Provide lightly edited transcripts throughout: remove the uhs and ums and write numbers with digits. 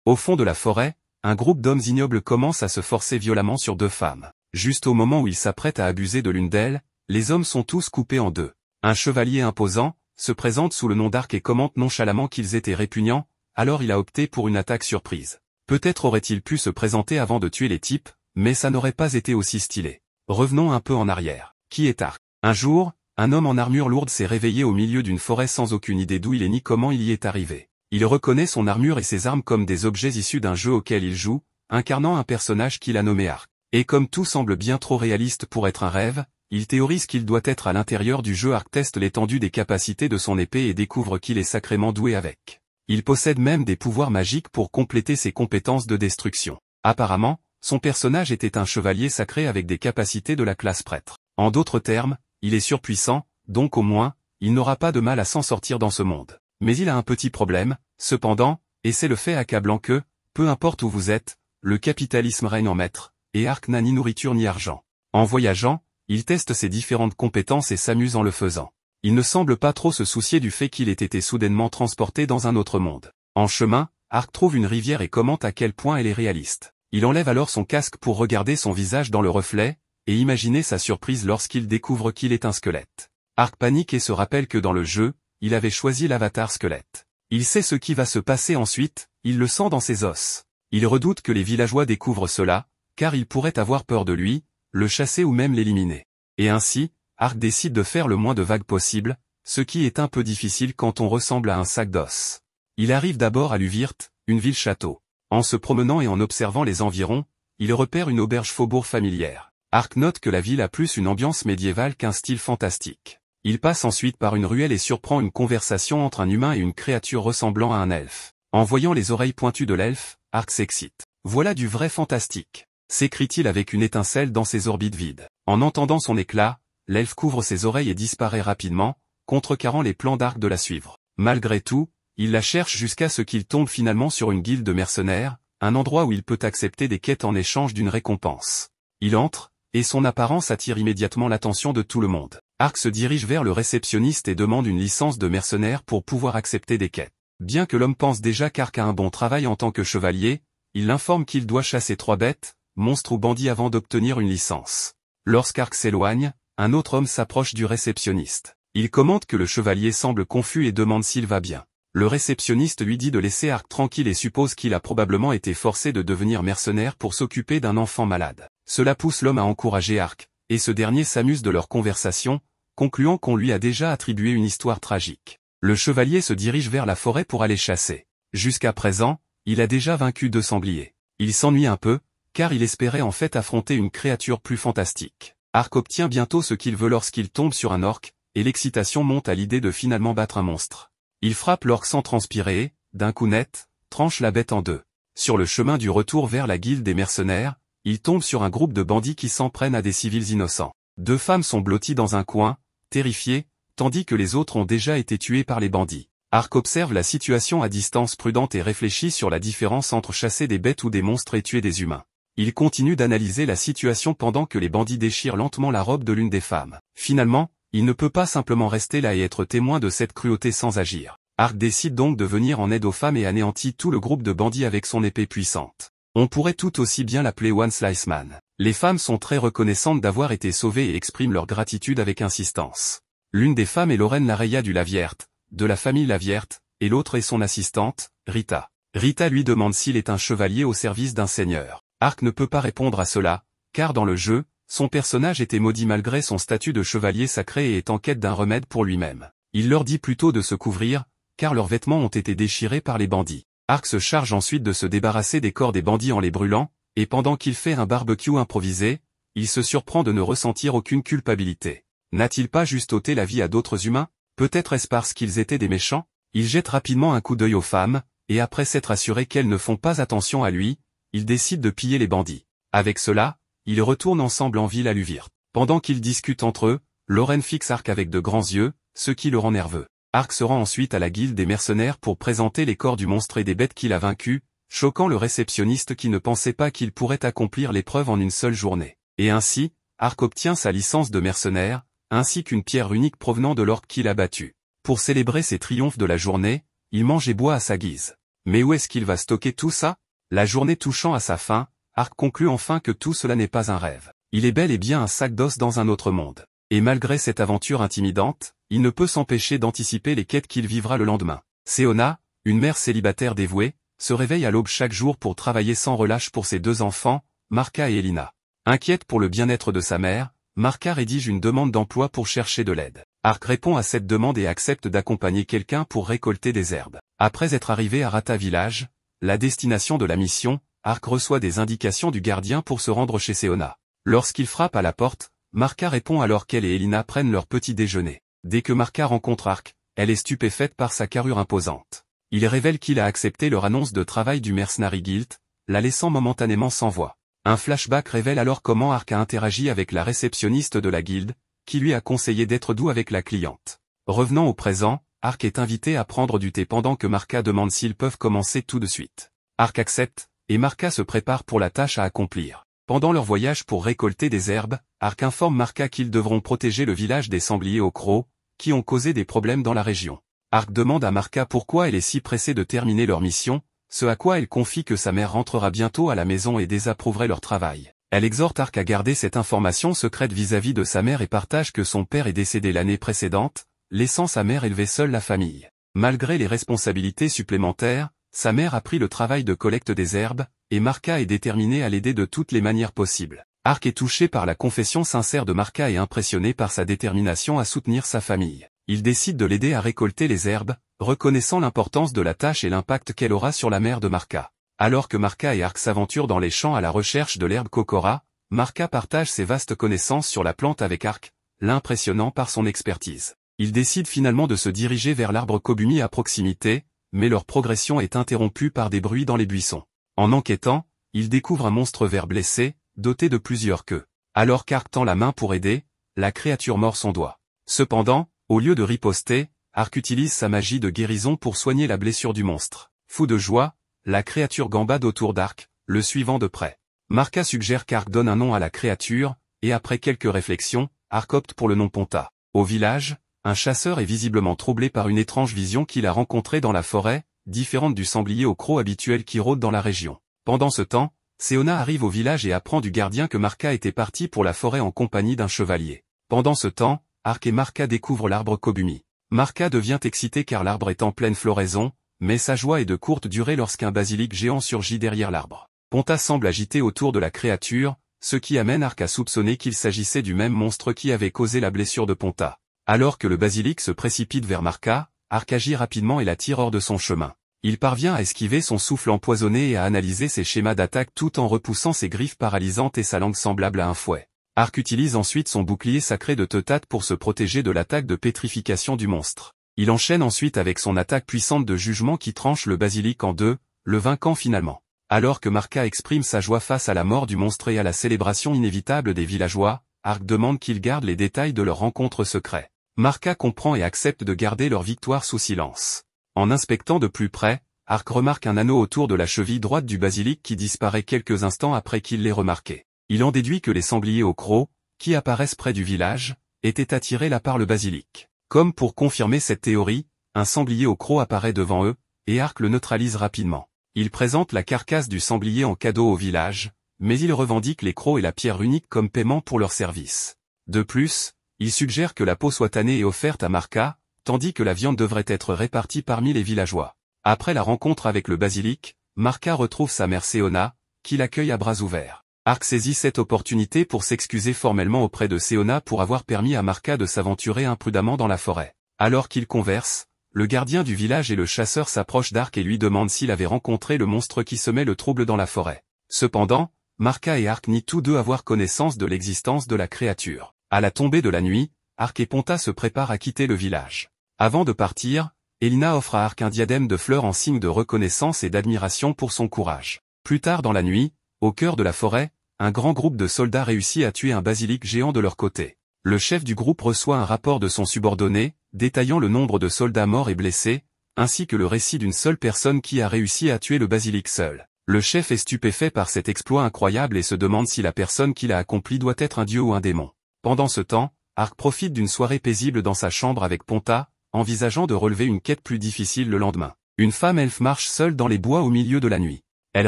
Au fond de la forêt, un groupe d'hommes ignobles commence à se forcer violemment sur deux femmes. Juste au moment où ils s'apprêtent à abuser de l'une d'elles, les hommes sont tous coupés en deux. Un chevalier imposant se présente sous le nom d'Arc et commente nonchalamment qu'ils étaient répugnants, alors il a opté pour une attaque surprise. Peut-être aurait-il pu se présenter avant de tuer les types, mais ça n'aurait pas été aussi stylé. Revenons un peu en arrière. Qui est Arc? Un jour, un homme en armure lourde s'est réveillé au milieu d'une forêt sans aucune idée d'où il est ni comment il y est arrivé. Il reconnaît son armure et ses armes comme des objets issus d'un jeu auquel il joue, incarnant un personnage qu'il a nommé Arc. Et comme tout semble bien trop réaliste pour être un rêve, il théorise qu'il doit être à l'intérieur du jeu. Arc teste l'étendue des capacités de son épée et découvre qu'il est sacrément doué avec. Il possède même des pouvoirs magiques pour compléter ses compétences de destruction. Apparemment, son personnage était un chevalier sacré avec des capacités de la classe prêtre. En d'autres termes, il est surpuissant, donc au moins, il n'aura pas de mal à s'en sortir dans ce monde. Mais il a un petit problème, cependant, et c'est le fait accablant que, peu importe où vous êtes, le capitalisme règne en maître, et Arc n'a ni nourriture ni argent. En voyageant, il teste ses différentes compétences et s'amuse en le faisant. Il ne semble pas trop se soucier du fait qu'il ait été soudainement transporté dans un autre monde. En chemin, Arc trouve une rivière et commente à quel point elle est réaliste. Il enlève alors son casque pour regarder son visage dans le reflet, et imaginer sa surprise lorsqu'il découvre qu'il est un squelette. Arc panique et se rappelle que dans le jeu, il avait choisi l'avatar squelette. Il sait ce qui va se passer ensuite, il le sent dans ses os. Il redoute que les villageois découvrent cela, car ils pourraient avoir peur de lui, le chasser ou même l'éliminer. Et ainsi, Arc décide de faire le moins de vagues possible, ce qui est un peu difficile quand on ressemble à un sac d'os. Il arrive d'abord à Luvirte, une ville-château. En se promenant et en observant les environs, il repère une auberge faubourg familière. Arc note que la ville a plus une ambiance médiévale qu'un style fantastique. Il passe ensuite par une ruelle et surprend une conversation entre un humain et une créature ressemblant à un elfe. En voyant les oreilles pointues de l'elfe, Arc s'excite. « Voilà du vrai fantastique !» s'écrie-t-il avec une étincelle dans ses orbites vides. En entendant son éclat, l'elfe couvre ses oreilles et disparaît rapidement, contrecarrant les plans d'Arc de la suivre. Malgré tout, il la cherche jusqu'à ce qu'il tombe finalement sur une guilde de mercenaires, un endroit où il peut accepter des quêtes en échange d'une récompense. Il entre, et son apparence attire immédiatement l'attention de tout le monde. Arc se dirige vers le réceptionniste et demande une licence de mercenaire pour pouvoir accepter des quêtes. Bien que l'homme pense déjà qu'Arc a un bon travail en tant que chevalier, il l'informe qu'il doit chasser 3 bêtes, monstres ou bandits avant d'obtenir une licence. Lorsqu'Arc s'éloigne, un autre homme s'approche du réceptionniste. Il commente que le chevalier semble confus et demande s'il va bien. Le réceptionniste lui dit de laisser Arc tranquille et suppose qu'il a probablement été forcé de devenir mercenaire pour s'occuper d'un enfant malade. Cela pousse l'homme à encourager Arc, et ce dernier s'amuse de leur conversation, concluant qu'on lui a déjà attribué une histoire tragique. Le chevalier se dirige vers la forêt pour aller chasser. Jusqu'à présent, il a déjà vaincu 2 sangliers. Il s'ennuie un peu, car il espérait en fait affronter une créature plus fantastique. Arc obtient bientôt ce qu'il veut lorsqu'il tombe sur un orc, et l'excitation monte à l'idée de finalement battre un monstre. Il frappe l'orc sans transpirer et, d'un coup net, tranche la bête en 2. Sur le chemin du retour vers la guilde des mercenaires, il tombe sur un groupe de bandits qui s'en prennent à des civils innocents. 2 femmes sont blotties dans un coin, terrifiées, tandis que les autres ont déjà été tuées par les bandits. Arc observe la situation à distance prudente et réfléchit sur la différence entre chasser des bêtes ou des monstres et tuer des humains. Il continue d'analyser la situation pendant que les bandits déchirent lentement la robe de l'une des femmes. Finalement, il ne peut pas simplement rester là et être témoin de cette cruauté sans agir. Arc décide donc de venir en aide aux femmes et anéantit tout le groupe de bandits avec son épée puissante. On pourrait tout aussi bien l'appeler One Slice Man. Les femmes sont très reconnaissantes d'avoir été sauvées et expriment leur gratitude avec insistance. L'une des femmes est Lorraine Lareya du Lavierte, de la famille Lavierte, et l'autre est son assistante, Rita. Rita lui demande s'il est un chevalier au service d'un seigneur. Arc ne peut pas répondre à cela, car dans le jeu, son personnage était maudit malgré son statut de chevalier sacré et est en quête d'un remède pour lui-même. Il leur dit plutôt de se couvrir, car leurs vêtements ont été déchirés par les bandits. Arc se charge ensuite de se débarrasser des corps des bandits en les brûlant, et pendant qu'il fait un barbecue improvisé, il se surprend de ne ressentir aucune culpabilité. N'a-t-il pas juste ôté la vie à d'autres humains? Peut-être est-ce parce qu'ils étaient des méchants? Il jette rapidement un coup d'œil aux femmes, et après s'être assuré qu'elles ne font pas attention à lui, il décide de piller les bandits. Avec cela, ils retournent ensemble en ville à Luvirte. Pendant qu'ils discutent entre eux, Lorraine fixe Arc avec de grands yeux, ce qui le rend nerveux. Arc se rend ensuite à la guilde des mercenaires pour présenter les corps du monstre et des bêtes qu'il a vaincus, choquant le réceptionniste qui ne pensait pas qu'il pourrait accomplir l'épreuve en une seule journée. Et ainsi, Arc obtient sa licence de mercenaire, ainsi qu'une pierre unique provenant de l'orque qu'il a battu. Pour célébrer ses triomphes de la journée, il mange et boit à sa guise. Mais où est-ce qu'il va stocker tout ça? La journée touchant à sa fin, Ark conclut enfin que tout cela n'est pas un rêve. Il est bel et bien un sac d'os dans un autre monde. Et malgré cette aventure intimidante, il ne peut s'empêcher d'anticiper les quêtes qu'il vivra le lendemain. Seona, une mère célibataire dévouée, se réveille à l'aube chaque jour pour travailler sans relâche pour ses 2 enfants, Marka et Elina. Inquiète pour le bien-être de sa mère, Marka rédige une demande d'emploi pour chercher de l'aide. Ark répond à cette demande et accepte d'accompagner quelqu'un pour récolter des herbes. Après être arrivé à Rata Village, la destination de la mission, Ark reçoit des indications du gardien pour se rendre chez Seona. Lorsqu'il frappe à la porte, Marka répond alors qu'elle et Elina prennent leur petit déjeuner. Dès que Marka rencontre Ark, elle est stupéfaite par sa carrure imposante. Il révèle qu'il a accepté leur annonce de travail du Mercenary Guild, la laissant momentanément sans voix. Un flashback révèle alors comment Ark a interagi avec la réceptionniste de la guilde, qui lui a conseillé d'être doux avec la cliente. Revenant au présent, Ark est invité à prendre du thé pendant que Marka demande s'ils peuvent commencer tout de suite. Ark accepte, et Marka se prépare pour la tâche à accomplir. Pendant leur voyage pour récolter des herbes, Ark informe Marka qu'ils devront protéger le village des sangliers aux crocs, qui ont causé des problèmes dans la région. Ark demande à Marka pourquoi elle est si pressée de terminer leur mission, ce à quoi elle confie que sa mère rentrera bientôt à la maison et désapprouverait leur travail. Elle exhorte Ark à garder cette information secrète vis-à-vis de sa mère et partage que son père est décédé l'année précédente, laissant sa mère élever seule la famille. Malgré les responsabilités supplémentaires, sa mère a pris le travail de collecte des herbes, et Marka est déterminée à l'aider de toutes les manières possibles. Ark est touché par la confession sincère de Marka et impressionné par sa détermination à soutenir sa famille. Il décide de l'aider à récolter les herbes, reconnaissant l'importance de la tâche et l'impact qu'elle aura sur la mère de Marka. Alors que Marka et Ark s'aventurent dans les champs à la recherche de l'herbe Kokora, Marka partage ses vastes connaissances sur la plante avec Ark, l'impressionnant par son expertise. Ils décident finalement de se diriger vers l'arbre Kobumi à proximité, mais leur progression est interrompue par des bruits dans les buissons. En enquêtant, ils découvrent un monstre vert blessé, doté de plusieurs queues. Alors qu'Ark tend la main pour aider, la créature mord son doigt. Cependant, au lieu de riposter, Ark utilise sa magie de guérison pour soigner la blessure du monstre. Fou de joie, la créature gambade autour d'Ark, le suivant de près. Marka suggère qu'Ark donne un nom à la créature, et après quelques réflexions, Ark opte pour le nom Ponta. Au village, un chasseur est visiblement troublé par une étrange vision qu'il a rencontrée dans la forêt, différente du sanglier au croc habituel qui rôde dans la région. Pendant ce temps, Seona arrive au village et apprend du gardien que Marka était parti pour la forêt en compagnie d'un chevalier. Pendant ce temps, Ark et Marka découvrent l'arbre Kobumi. Marka devient excité car l'arbre est en pleine floraison, mais sa joie est de courte durée lorsqu'un basilic géant surgit derrière l'arbre. Ponta semble agité autour de la créature, ce qui amène Ark à soupçonner qu'il s'agissait du même monstre qui avait causé la blessure de Ponta. Alors que le basilic se précipite vers Marka, Ark agit rapidement et la tire hors de son chemin. Il parvient à esquiver son souffle empoisonné et à analyser ses schémas d'attaque tout en repoussant ses griffes paralysantes et sa langue semblable à un fouet. Ark utilise ensuite son bouclier sacré de Teutate pour se protéger de l'attaque de pétrification du monstre. Il enchaîne ensuite avec son attaque puissante de jugement qui tranche le basilic en deux, le vainquant finalement. Alors que Marka exprime sa joie face à la mort du monstre et à la célébration inévitable des villageois, Ark demande qu'ils gardent les détails de leur rencontre secrète. Marka comprend et accepte de garder leur victoire sous silence. En inspectant de plus près, Ark remarque un anneau autour de la cheville droite du basilic qui disparaît quelques instants après qu'il l'ait remarqué. Il en déduit que les sangliers au croc, qui apparaissent près du village, étaient attirés là par le basilic. Comme pour confirmer cette théorie, un sanglier au croc apparaît devant eux, et Ark le neutralise rapidement. Il présente la carcasse du sanglier en cadeau au village, mais il revendique les crocs et la pierre unique comme paiement pour leur service. De plus, il suggère que la peau soit tannée et offerte à Marka, tandis que la viande devrait être répartie parmi les villageois. Après la rencontre avec le basilic, Marka retrouve sa mère Seona, qui l'accueille à bras ouverts. Ark saisit cette opportunité pour s'excuser formellement auprès de Seona pour avoir permis à Marka de s'aventurer imprudemment dans la forêt. Alors qu'ils conversent, le gardien du village et le chasseur s'approchent d'Ark et lui demandent s'il avait rencontré le monstre qui semait le trouble dans la forêt. Cependant, Marka et Ark nient tous deux avoir connaissance de l'existence de la créature. À la tombée de la nuit, Ark et Ponta se préparent à quitter le village. Avant de partir, Elina offre à Ark un diadème de fleurs en signe de reconnaissance et d'admiration pour son courage. Plus tard dans la nuit, au cœur de la forêt, un grand groupe de soldats réussit à tuer un basilic géant de leur côté. Le chef du groupe reçoit un rapport de son subordonné, détaillant le nombre de soldats morts et blessés, ainsi que le récit d'une seule personne qui a réussi à tuer le basilic seul. Le chef est stupéfait par cet exploit incroyable et se demande si la personne qui l'a accompli doit être un dieu ou un démon. Pendant ce temps, Ark profite d'une soirée paisible dans sa chambre avec Ponta, envisageant de relever une quête plus difficile le lendemain. Une femme elfe marche seule dans les bois au milieu de la nuit. Elle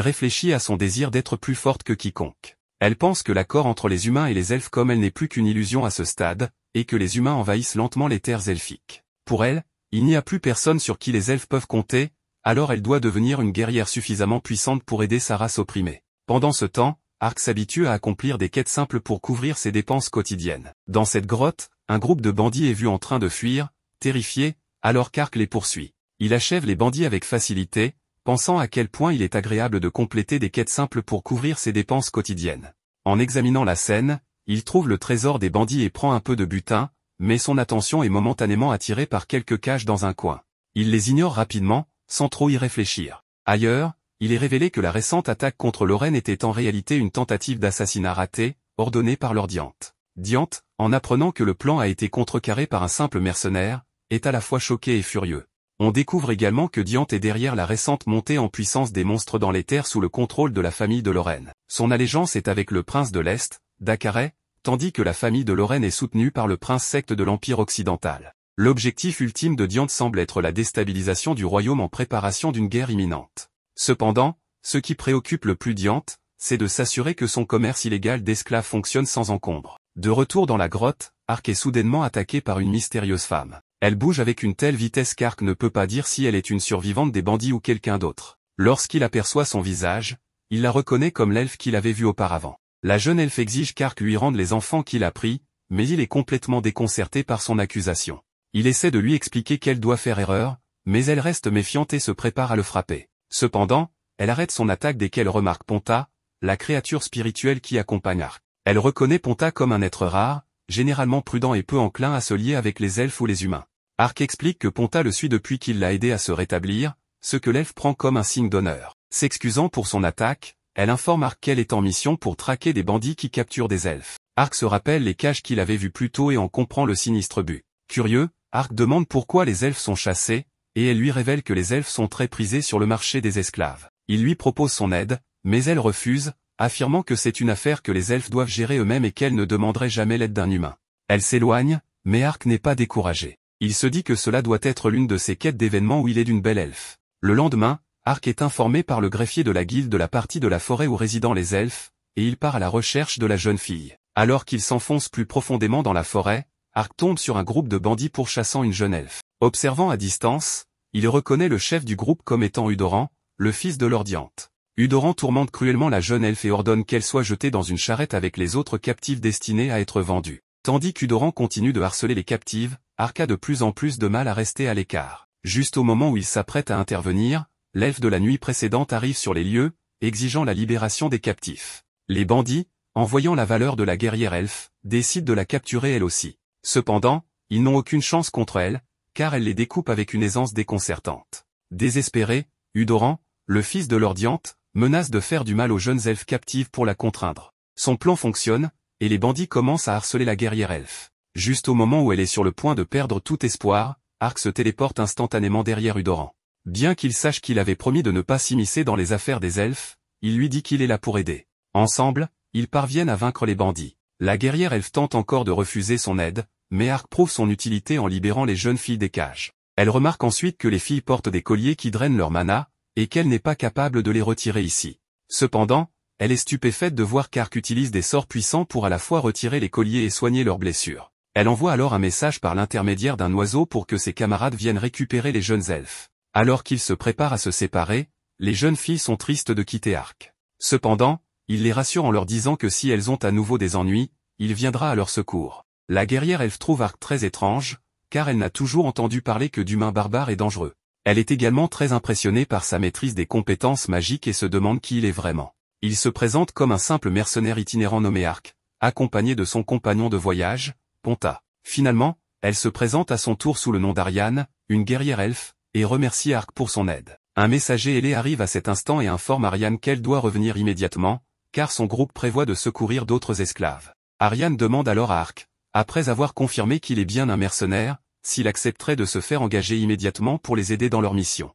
réfléchit à son désir d'être plus forte que quiconque. Elle pense que l'accord entre les humains et les elfes comme elle n'est plus qu'une illusion à ce stade, et que les humains envahissent lentement les terres elfiques. Pour elle, il n'y a plus personne sur qui les elfes peuvent compter, alors elle doit devenir une guerrière suffisamment puissante pour aider sa race opprimée. Pendant ce temps, Ark s'habitue à accomplir des quêtes simples pour couvrir ses dépenses quotidiennes. Dans cette grotte, un groupe de bandits est vu en train de fuir, terrifié, alors qu'Ark les poursuit. Il achève les bandits avec facilité, pensant à quel point il est agréable de compléter des quêtes simples pour couvrir ses dépenses quotidiennes. En examinant la scène, il trouve le trésor des bandits et prend un peu de butin, mais son attention est momentanément attirée par quelques caches dans un coin. Il les ignore rapidement, sans trop y réfléchir. Ailleurs, il est révélé que la récente attaque contre Lorraine était en réalité une tentative d'assassinat ratée, ordonnée par Lord Diant. Diant, en apprenant que le plan a été contrecarré par un simple mercenaire, est à la fois choqué et furieux. On découvre également que Diant est derrière la récente montée en puissance des monstres dans les terres sous le contrôle de la famille de Lorraine. Son allégeance est avec le prince de l'Est, D'Akaray, tandis que la famille de Lorraine est soutenue par le prince secte de l'Empire occidental. L'objectif ultime de Diant semble être la déstabilisation du royaume en préparation d'une guerre imminente. Cependant, ce qui préoccupe le plus Diant, c'est de s'assurer que son commerce illégal d'esclaves fonctionne sans encombre. De retour dans la grotte, Ark est soudainement attaqué par une mystérieuse femme. Elle bouge avec une telle vitesse qu'Ark ne peut pas dire si elle est une survivante des bandits ou quelqu'un d'autre. Lorsqu'il aperçoit son visage, il la reconnaît comme l'elfe qu'il avait vu auparavant. La jeune elfe exige qu'Ark lui rende les enfants qu'il a pris, mais il est complètement déconcerté par son accusation. Il essaie de lui expliquer qu'elle doit faire erreur, mais elle reste méfiante et se prépare à le frapper. Cependant, elle arrête son attaque dès qu'elle remarque Ponta, la créature spirituelle qui accompagne Ark. Elle reconnaît Ponta comme un être rare, généralement prudent et peu enclin à se lier avec les elfes ou les humains. Ark explique que Ponta le suit depuis qu'il l'a aidé à se rétablir, ce que l'elfe prend comme un signe d'honneur. S'excusant pour son attaque, elle informe Ark qu'elle est en mission pour traquer des bandits qui capturent des elfes. Ark se rappelle les cages qu'il avait vues plus tôt et en comprend le sinistre but. Curieux, Ark demande pourquoi les elfes sont chassés, et elle lui révèle que les elfes sont très prisés sur le marché des esclaves. Il lui propose son aide, mais elle refuse, affirmant que c'est une affaire que les elfes doivent gérer eux-mêmes et qu'elle ne demanderait jamais l'aide d'un humain. Elle s'éloigne, mais Ark n'est pas découragé. Il se dit que cela doit être l'une de ces quêtes d'événements où il est d'une belle elfe. Le lendemain, Ark est informé par le greffier de la guilde de la partie de la forêt où résident les elfes, et il part à la recherche de la jeune fille. Alors qu'il s'enfonce plus profondément dans la forêt, Ark tombe sur un groupe de bandits pourchassant une jeune elfe. Observant à distance, il reconnaît le chef du groupe comme étant Udoran, le fils de Lord Diant. Udoran tourmente cruellement la jeune elfe et ordonne qu'elle soit jetée dans une charrette avec les autres captifs destinés à être vendus. Tandis qu'Udoran continue de harceler les captives, Ark a de plus en plus de mal à rester à l'écart. Juste au moment où il s'apprête à intervenir, l'elfe de la nuit précédente arrive sur les lieux, exigeant la libération des captifs. Les bandits, en voyant la valeur de la guerrière elfe, décident de la capturer elle aussi. Cependant, ils n'ont aucune chance contre elle, car elle les découpe avec une aisance déconcertante. Désespéré, Udoran, le fils de Lord Diant, menace de faire du mal aux jeunes elfes captives pour la contraindre. Son plan fonctionne, et les bandits commencent à harceler la guerrière elfe. Juste au moment où elle est sur le point de perdre tout espoir, Ark se téléporte instantanément derrière Udoran. Bien qu'il sache qu'il avait promis de ne pas s'immiscer dans les affaires des elfes, il lui dit qu'il est là pour aider. Ensemble, ils parviennent à vaincre les bandits. La guerrière elfe tente encore de refuser son aide, mais Ark prouve son utilité en libérant les jeunes filles des cages. Elle remarque ensuite que les filles portent des colliers qui drainent leur mana, et qu'elle n'est pas capable de les retirer ici. Cependant, elle est stupéfaite de voir qu'Ark utilise des sorts puissants pour à la fois retirer les colliers et soigner leurs blessures. Elle envoie alors un message par l'intermédiaire d'un oiseau pour que ses camarades viennent récupérer les jeunes elfes. Alors qu'ils se préparent à se séparer, les jeunes filles sont tristes de quitter Ark. Cependant, il les rassure en leur disant que si elles ont à nouveau des ennuis, il viendra à leur secours. La guerrière elfe trouve Ark très étrange, car elle n'a toujours entendu parler que d'humains barbares et dangereux. Elle est également très impressionnée par sa maîtrise des compétences magiques et se demande qui il est vraiment. Il se présente comme un simple mercenaire itinérant nommé Ark, accompagné de son compagnon de voyage, Ponta. Finalement, elle se présente à son tour sous le nom d'Ariane, une guerrière elfe, et remercie Ark pour son aide. Un messager ailé arrive à cet instant et informe Ariane qu'elle doit revenir immédiatement, car son groupe prévoit de secourir d'autres esclaves. Ariane demande alors à Ark, après avoir confirmé qu'il est bien un mercenaire, s'il accepterait de se faire engager immédiatement pour les aider dans leur mission.